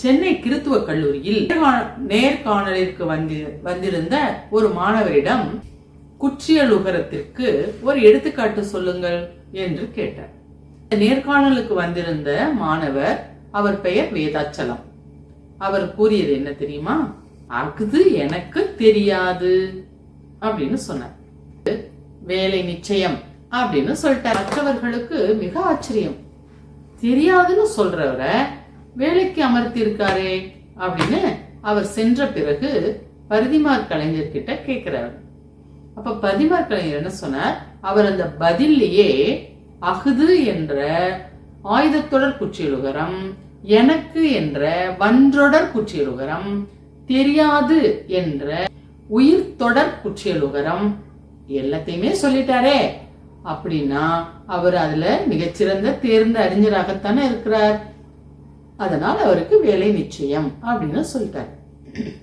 சென்னை கிறித்துவ கல்லூரியில் நேர்காணலிற்கு வந்திருந்த ஒரு மாணவரிடம் குற்றியலுகரத்திற்கு ஒரு எடுத்துக்காட்டு சொல்லுங்கள் என்று கேட்டார். நேர்காணலுக்கு வந்திருந்த மாணவர், அவர் பெயர் வேதாச்சலம். அவர் கூறியது என்ன தெரியுமா? அது எனக்கு தெரியாது அப்படின்னு சொன்னார். வேலை நிச்சயம் அப்படின்னு சொல்லிட்டார். மற்றவர்களுக்கு மிக ஆச்சரியம். தெரியாதுன்னு சொல்றவரை வேலைக்கு அமர்த்தி இருக்காரே அப்படின்னு அவர் சென்ற பிறகு பரிதிமாற் கலைஞர் கிட்ட கேட்கிறார். அப்ப பரிதிமாற் கலைஞர் என்ன சொன்னார்? அவர் அந்த பதிலேயே அகுது என்ற ஆயுதத்தொடர் குற்றியலுகரம், எனக்கு என்ற வன்றொடர் குற்றியலுகரம், தெரியாது என்ற உயிர் தொடர் குற்றியலுகரம் எல்லாத்தையுமே சொல்லிட்டாரே. அப்படின்னா அவர் அதுல மிகச்சிறந்த தேர்ந்த அறிஞராகத்தானே இருக்கிறார். அதனால் அவருக்கு வேலை நிச்சயம் அப்படின்னு சொல்லிட்டார்.